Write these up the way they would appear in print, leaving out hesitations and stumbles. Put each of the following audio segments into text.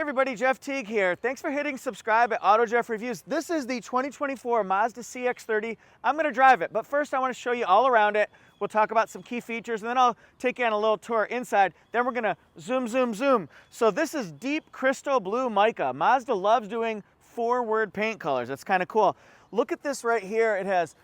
everybody, Jeff Teague here. Thanks for hitting subscribe at AutoJeff Reviews. This is the 2024 Mazda CX-30. I'm going to drive it, but first I want to show you all around it. We'll talk about some key features, and then I'll take you on a little tour inside. Then we're going to zoom. So this is deep crystal blue mica. Mazda loves doing forward paint colors. That's kind of cool. Look at this right here. It has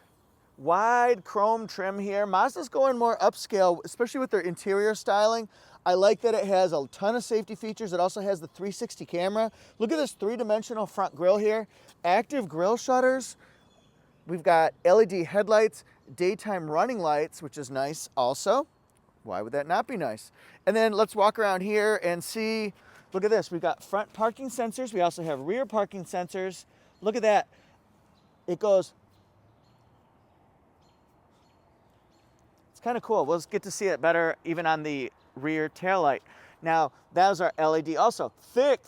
wide chrome trim here. Mazda's going more upscale, especially with their interior styling. I like that it has a ton of safety features. It also has the 360 camera. Look at this three-dimensional front grille here. Active grille shutters. We've got LED headlights, daytime running lights, which is nice also. Why would that not be nice? And then let's walk around here and see, look at this. We've got front parking sensors. We also have rear parking sensors. Look at that. It goes, it's kind of cool. We'll get to see it better even on the rear taillight. Now, that was our LED. Also, thick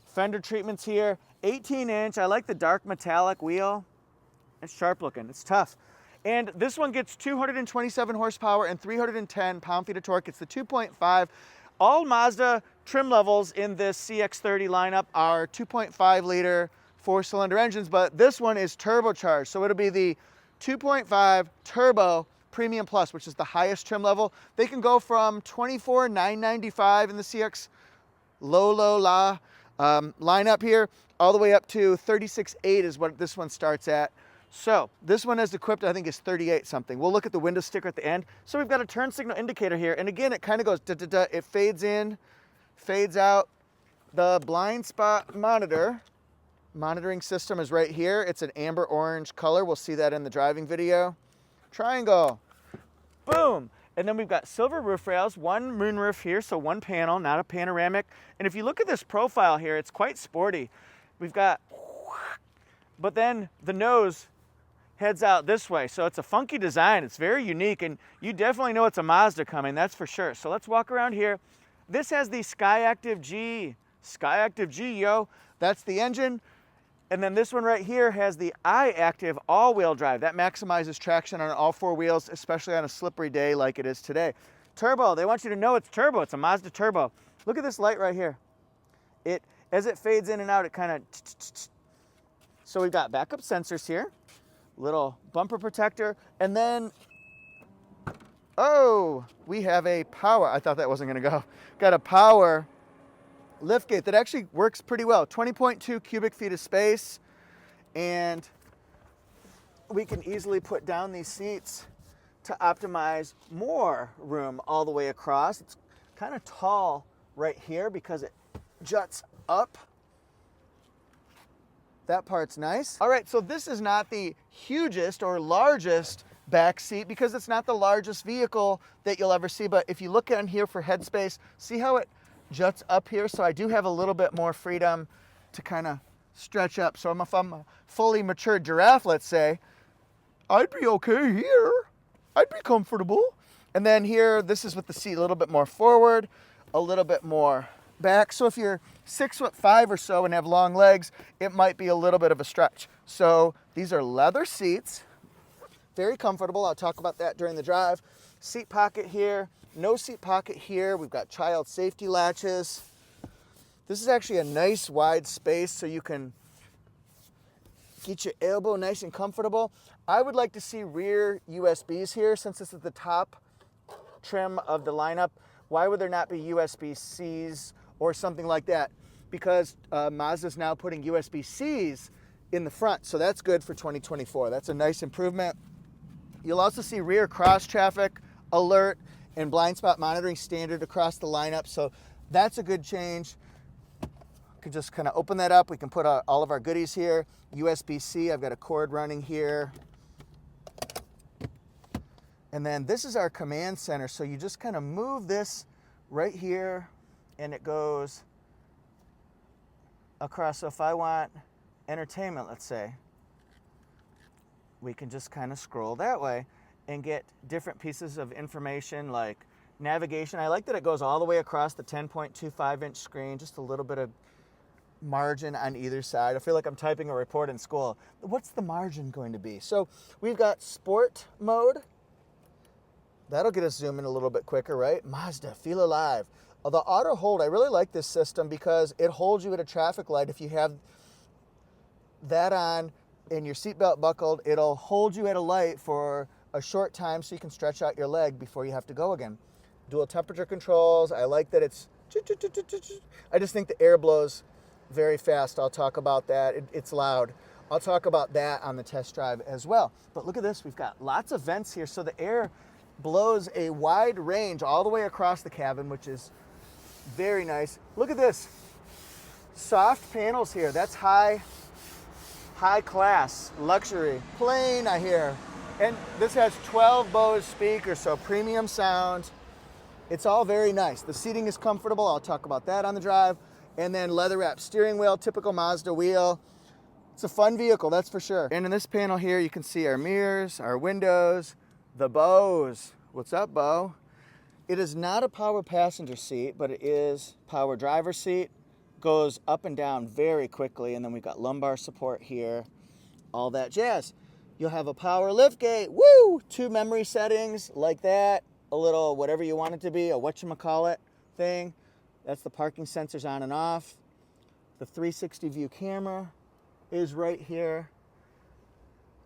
fender treatments here. 18-inch. I like the dark metallic wheel. It's sharp looking. It's tough. And this one gets 227 horsepower and 310 pound-feet of torque. It's the 2.5. All Mazda trim levels in this CX-30 lineup are 2.5-liter four-cylinder engines, but this one is turbocharged. So it'll be the 2.5 turbo Premium Plus, which is the highest trim level. They can go from $24,995 in the CX lineup here, all the way up to $36,800 is what this one starts at. So this one is equipped, I think, is 38 something. We'll look at the window sticker at the end. So we've got a turn signal indicator here, and again, it kind of goes da-da-da. It fades in, fades out. The blind spot monitoring system is right here. It's an amber orange color. We'll see that in the driving video. Triangle. Boom. And then we've got silver roof rails, one moonroof here, so one panel, not a panoramic. And if you look at this profile here, it's quite sporty. We've got, but then the nose heads out this way. So it's a funky design. It's very unique, and you definitely know it's a Mazda coming, that's for sure. So let's walk around here. This has the Skyactiv G. Skyactiv G, yo. That's the engine. And then this one right here has the iActive all-wheel drive. That maximizes traction on all four wheels, especially on a slippery day like it is today. Turbo, they want you to know it's turbo. It's a Mazda turbo. Look at this light right here. As it fades in and out, it kind of... So we've got backup sensors here, little bumper protector, and then, oh, we have a power. I thought that wasn't gonna go. Got a power liftgate that actually works pretty well. 20.2 cubic feet of space, and we can easily put down these seats to optimize more room all the way across. It's kind of tall right here because it juts up. That part's nice. All right, so this is not the hugest or largest back seat because it's not the largest vehicle that you'll ever see, but if you look in here for headspace, see how it juts up here? So I do have a little bit more freedom to kind of stretch up. So if I'm a fully mature giraffe, let's say, I'd be okay here. I'd be comfortable. And then here, this is with the seat a little bit more forward, a little bit more back. So if you're 6'5" or so and have long legs, it might be a little bit of a stretch. So these are leather seats, very comfortable. I'll talk about that during the drive. Seat pocket here. No seat pocket here. We've got child safety latches. This is actually a nice wide space so you can get your elbow nice and comfortable. I would like to see rear USBs here since this is the top trim of the lineup. Why would there not be USB-Cs or something like that? Because Mazda's now putting USB-Cs in the front, so that's good for 2024. That's a nice improvement. You'll also see rear cross traffic alert and blind spot monitoring standard across the lineup. So that's a good change. Could just kind of open that up. We can put all of our goodies here. USB-C, I've got a cord running here. And then this is our command center. So you just kind of move this right here and it goes across. So if I want entertainment, let's say, we can just kind of scroll that way and get different pieces of information like navigation. I like that it goes all the way across the 10.25-inch screen, just a little bit of margin on either side. I feel like I'm typing a report in school. What's the margin going to be? So we've got sport mode. That'll get us zooming a little bit quicker, right? Mazda, feel alive. The auto hold, I really like this system because it holds you at a traffic light. If you have that on and your seatbelt buckled, it'll hold you at a light for a short time so you can stretch out your leg before you have to go again. Dual temperature controls. I like that it's, I just think the air blows very fast. I'll talk about that. It's loud. I'll talk about that on the test drive as well. But look at this. We've got lots of vents here. So the air blows a wide range all the way across the cabin, which is very nice. Look at this. Soft panels here. That's high class, luxury. Plain, I hear. And this has 12 Bose speakers, so premium sound. It's all very nice. The seating is comfortable. I'll talk about that on the drive. And then leather wrap steering wheel, typical Mazda wheel. It's a fun vehicle, that's for sure. And in this panel here, you can see our mirrors, our windows, the Bose. What's up, Bo? It is not a power passenger seat, but it is power driver seat. Goes up and down very quickly, and then we've got lumbar support here, all that jazz. You'll have a power liftgate, woo! 2 memory settings like that, a little whatever you want it to be, a whatchamacallit thing. That's the parking sensors on and off. The 360 view camera is right here.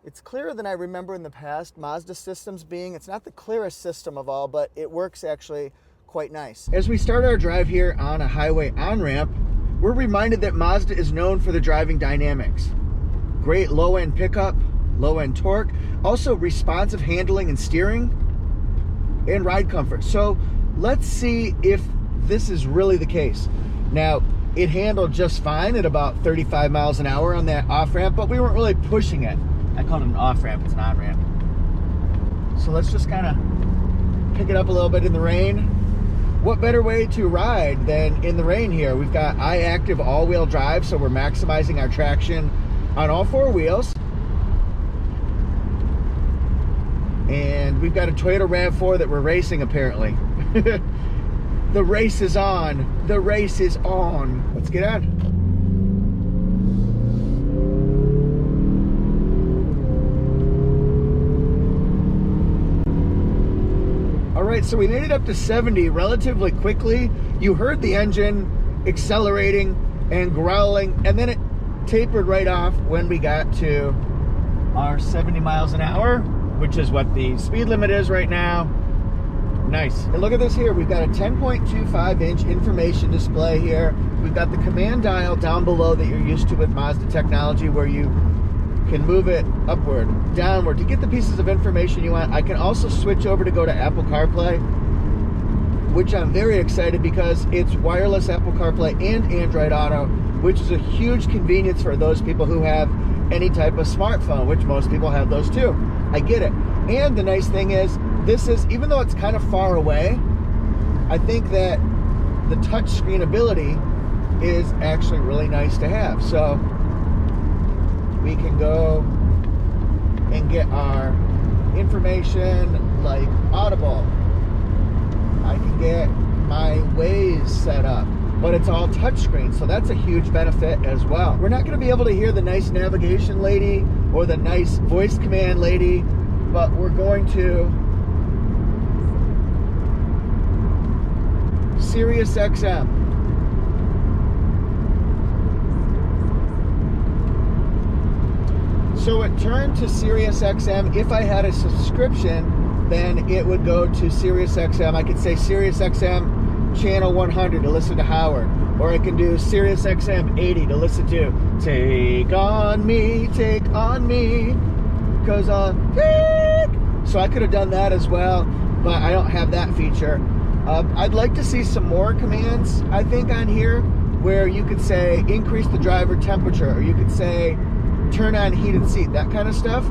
It's clearer than I remember in the past, Mazda systems being. It's not the clearest system of all, but it works actually quite nice. As we start our drive here on a highway on-ramp, we're reminded that Mazda is known for the driving dynamics. Great low-end pickup, low-end torque, also responsive handling and steering, and ride comfort. So let's see if this is really the case. Now, it handled just fine at about 35 miles an hour on that off-ramp, but we weren't really pushing it. I called it an off-ramp, it's an on-ramp. So let's just kind of pick it up a little bit in the rain. What better way to ride than in the rain here? We've got iActive all-wheel drive, so we're maximizing our traction on all 4 wheels. And we've got a Toyota RAV4 that we're racing, apparently. The race is on. The race is on. Let's get on. All right, so we made it up to 70 relatively quickly. You heard the engine accelerating and growling, and then it tapered right off when we got to our 70 miles an hour, which is what the speed limit is right now. Nice. And look at this here. We've got a 10.25-inch information display here. We've got the command dial down below that you're used to with Mazda technology, where you can move it upward, downward to get the pieces of information you want. I can also switch over to go to Apple CarPlay, which I'm very excited because it's wireless Apple CarPlay and Android Auto, which is a huge convenience for those people who have any type of smartphone, which most people have those too. I get it. And the nice thing is, this is, even though it's kind of far away, I think that the touchscreen ability is actually really nice to have. So we can go and get our information like Audible. I can get my Waze set up, but it's all touchscreen, so that's a huge benefit as well. We're not going to be able to hear the nice navigation lady or the nice voice command lady, but we're going to Sirius XM. So it turned to Sirius XM. If I had a subscription, then it would go to Sirius XM. I could say Sirius XM channel 100 to listen to Howard, or I can do Sirius XM 80 to listen to Take On Me, Take On Me, because so I could have done that as well, but I don't have that feature. I'd like to see some more commands, I think, on here, where you could say increase the driver temperature, or you could say turn on heated seat, that kind of stuff.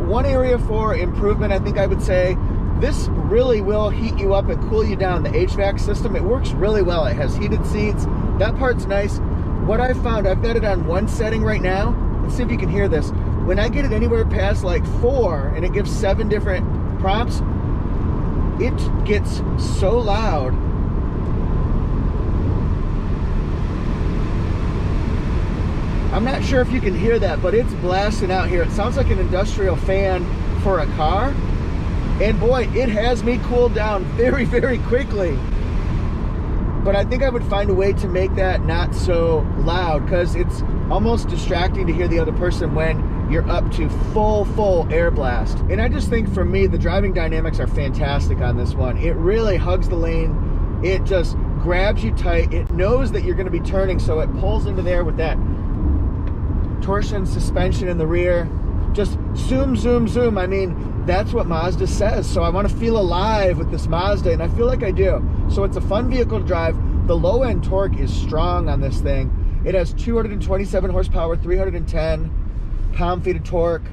One area for improvement, I think I would say, this really will heat you up and cool you down. The HVAC system, it works really well. It has heated seats. That part's nice. What I found, I've got it on one setting right now. Let's see if you can hear this. When I get it anywhere past like 4 and it gives 7 different prompts, it gets so loud. I'm not sure if you can hear that, but it's blasting out here. It sounds like an industrial fan for a car. And boy, it has me cooled down very, very quickly. but I think I would find a way to make that not so loud, because it's almost distracting to hear the other person when you're up to full air blast. And I just think for me, the driving dynamics are fantastic on this one. It really hugs the lane. It just grabs you tight. It knows that you're going to be turning, so it pulls into there with that torsion suspension in the rear. Just zoom, zoom, zoom. I mean, that's what Mazda says. So I want to feel alive with this Mazda, and I feel like I do. So it's a fun vehicle to drive. The low end torque is strong on this thing. It has 227 horsepower, 310 pound-feet of torque.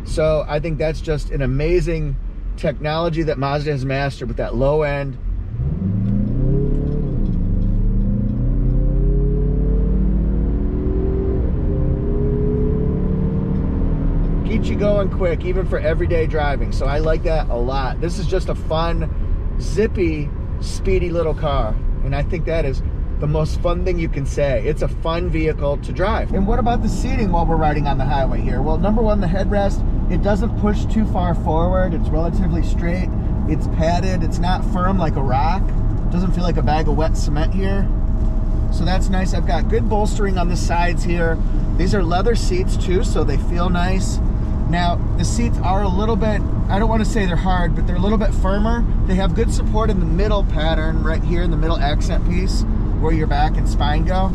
So I think that's just an amazing technology that Mazda has mastered with that low end. Keeps you going quick, even for everyday driving. So I like that a lot. This is just a fun, zippy, speedy little car. And I think that is the most fun thing you can say. It's a fun vehicle to drive. And what about the seating while we're riding on the highway here? Well, number one, the headrest, it doesn't push too far forward. It's relatively straight. It's padded. It's not firm like a rock. Doesn't feel like a bag of wet cement here. So that's nice. I've got good bolstering on the sides here. These are leather seats too, so they feel nice. Now, the seats are a little bit, I don't want to say they're hard, but they're a little bit firmer. They have good support in the middle pattern right here in the middle accent piece where your back and spine go.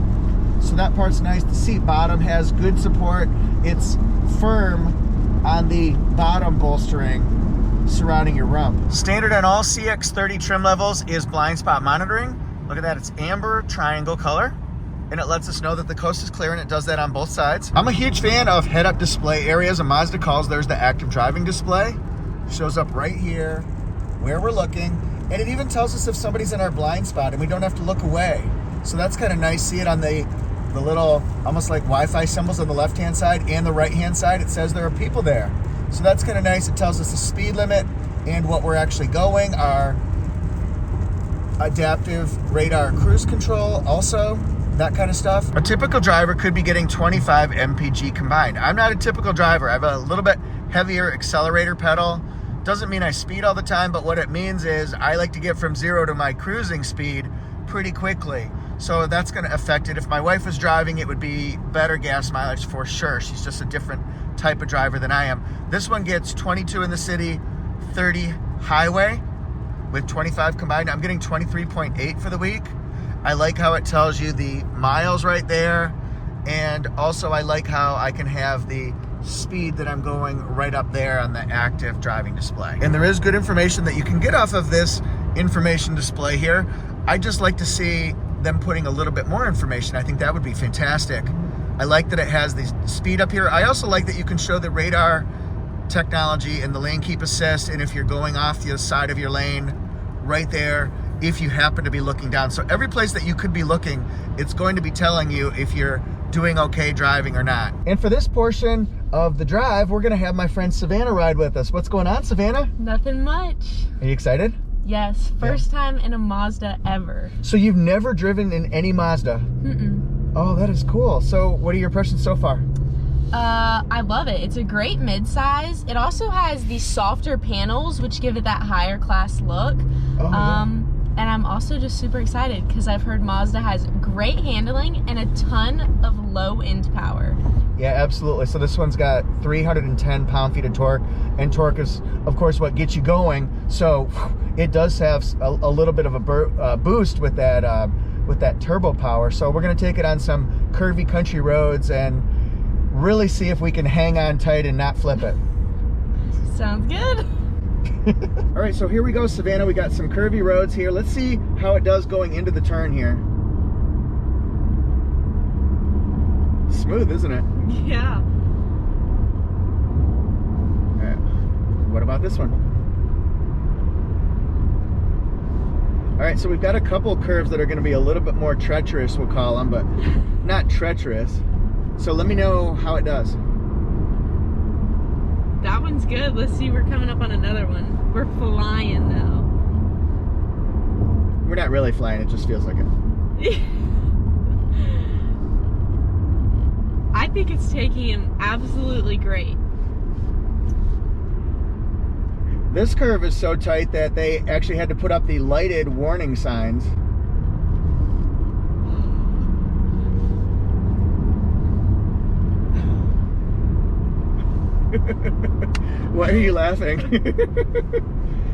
So that part's nice. The seat bottom has good support. It's firm on the bottom bolstering surrounding your rump. Standard on all CX-30 trim levels is blind spot monitoring. Look at that, it's amber triangle color. And it lets us know that the coast is clear, and it does that on both sides. I'm a huge fan of head-up display areas. A Mazda calls theirs the active driving display. Shows up right here where we're looking, and it even tells us if somebody's in our blind spot, and we don't have to look away. So that's kind of nice. See it on the little, almost like Wi-Fi symbols on the left-hand side and the right-hand side. It says there are people there. So that's kind of nice. It tells us the speed limit and what we're actually going. Our adaptive radar cruise control also. That kind of stuff. A typical driver could be getting 25 mpg combined. I'm not a typical driver. I have a little bit heavier accelerator pedal. Doesn't mean I speed all the time, but what it means is I like to get from 0 to my cruising speed pretty quickly. So that's going to affect it. If my wife was driving, it would be better gas mileage for sure. She's just a different type of driver than I am. This one gets 22 in the city, 30 highway with 25 combined. I'm getting 23.8 for the week. I like how it tells you the miles right there, and also I like how I can have the speed that I'm going right up there on the active driving display. And there is good information that you can get off of this information display here. I just like to see them putting a little bit more information. I think that would be fantastic. I like that it has the speed up here. I also like that you can show the radar technology and the lane keep assist, and if you're going off the side of your lane right there, if you happen to be looking down. So every place that you could be looking, it's going to be telling you if you're doing okay driving or not. And for this portion of the drive, we're gonna have my friend Savannah ride with us. What's going on, Savannah? Nothing much. Are you excited? Yes, first time in a Mazda ever. So you've never driven in any Mazda? Mm-mm. Oh, that is cool. So what are your impressions so far? I love it. It's a great midsize. It also has these softer panels, which give it that higher class look. Oh, yeah. And I'm also just super excited because I've heard Mazda has great handling and a ton of low end power. Yeah, absolutely. So this one's got 310 pound-feet of torque, and torque is, of course, what gets you going. So it does have a little bit of a boost with that turbo power. So we're going to take it on some curvy country roads and really see if we can hang on tight and not flip it. Sounds good. All right, so here we go, Savannah. We got some curvy roads here. Let's see how it does going into the turn here. Smooth, isn't it? Yeah. All right. What about this one? All right, so we've got a couple curves that are going to be a little bit more treacherous, we'll call them, but not treacherous. So let me know how it does. That one's good. Let's see, we're coming up on another one. We're flying though. We're not really flying, it just feels like it. I think it's taking him absolutely great. This curve is so tight that they actually had to put up the lighted warning signs. Why are you laughing?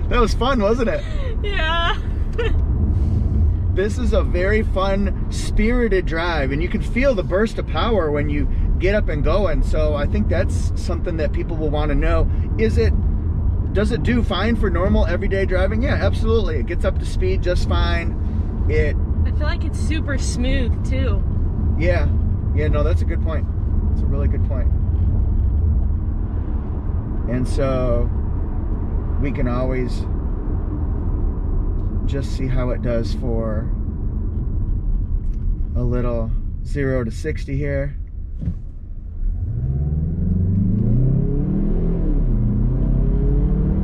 That was fun, wasn't it? Yeah. This is a very fun, spirited drive, and you can feel the burst of power when you get up and going. So I think that's something that people will want to know. Does it do fine for normal everyday driving? Yeah, absolutely. It gets up to speed just fine. I feel like it's super smooth too. Yeah, no, that's a good point. It's a really good point. And so we can always just see how it does for a little 0 to 60 here.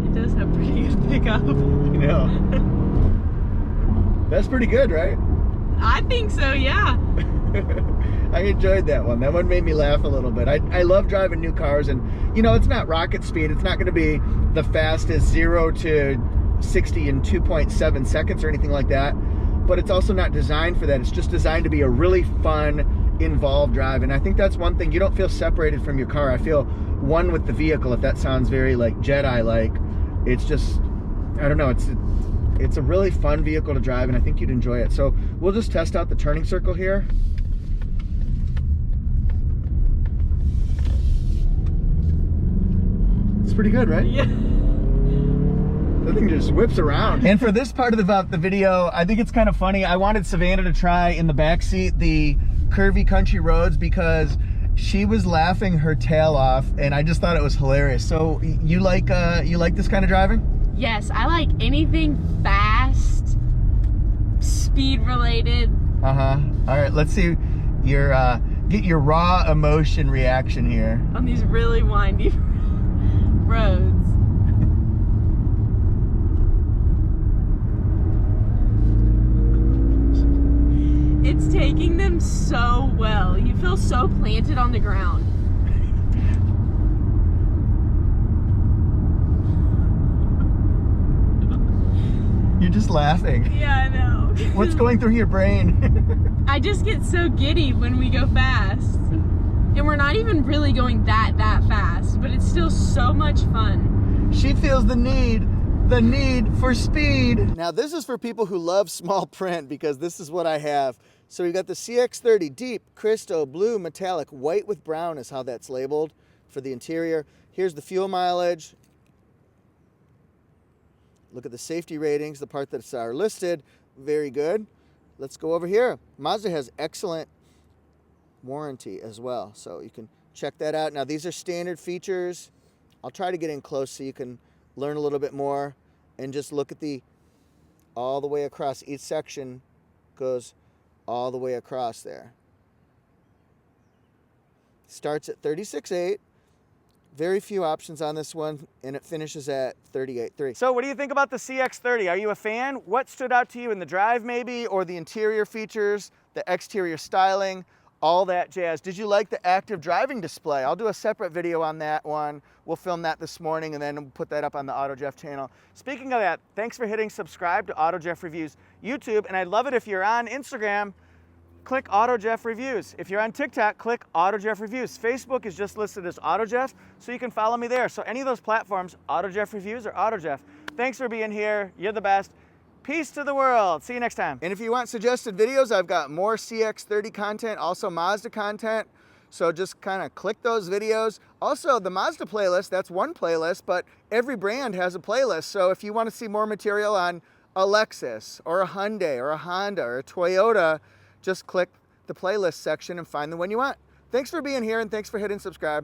It does have pretty good pickup. You know. That's pretty good, right? I think so, yeah. I enjoyed that one. That one made me laugh a little bit. I love driving new cars, and you know, it's not rocket speed. It's not going to be the fastest 0 to 60 in 2.7 seconds or anything like that, but it's also not designed for that. It's just designed to be a really fun, involved drive, and I think that's one thing. You don't feel separated from your car. I feel one with the vehicle, if that sounds very like Jedi-like. It's just, I don't know, it's a really fun vehicle to drive, and I think you'd enjoy it. So we'll just test out the turning circle here. It's pretty good, right? Yeah. The thing just whips around. And for this part of the video, I think it's kind of funny. I wanted Savannah to try in the back seat the curvy country roads because she was laughing her tail off, and I just thought it was hilarious. So you like this kind of driving? Yes, I like anything fast, speed related. Uh-huh. All right, let's see your get your raw emotion reaction here. On these really windy roads. It's taking them so well. You feel so planted on the ground. You're just laughing. Yeah, I know. What's going through your brain? I just get so giddy when we go fast. And we're not even really going that fast, but it's still so much fun. She feels the need for speed. Now this is for people who love small print, because this is what I have. So we've got the CX-30 Deep Cristo Blue Metallic White with Brown is how that's labeled for the interior. Here's the fuel mileage. Look at the safety ratings, the part that's are listed. Very good. Let's go over here. Mazda has excellent warranty as well, so you can check that out. Now these are standard features. I'll try to get in close so you can learn a little bit more and just look at the all the way across. Each section goes all the way across there. Starts at 36.8. Very few options on this one, and it finishes at 38.3. So what do you think about the CX-30? Are you a fan? What stood out to you in the drive maybe, or the interior features, the exterior styling, all that jazz? Did you like the active driving display? I'll do a separate video on that one. We'll film that this morning, and then we'll put that up on the AutoJeff channel. Speaking of that, thanks for hitting subscribe to AutoJeff Reviews YouTube, and I'd love it if you're on Instagram, click AutoJeff Reviews. If you're on TikTok, click AutoJeff Reviews. Facebook is just listed as AutoJeff, so you can follow me there. So any of those platforms, AutoJeff Reviews or AutoJeff. Thanks for being here. You're the best. Peace to the world. See you next time. And if you want suggested videos, I've got more CX-30 content, also Mazda content. So just kind of click those videos. Also, the Mazda playlist, that's one playlist, but every brand has a playlist. So if you want to see more material on a Lexus or a Hyundai or a Honda or a Toyota, just click the playlist section and find the one you want. Thanks for being here, and thanks for hitting subscribe.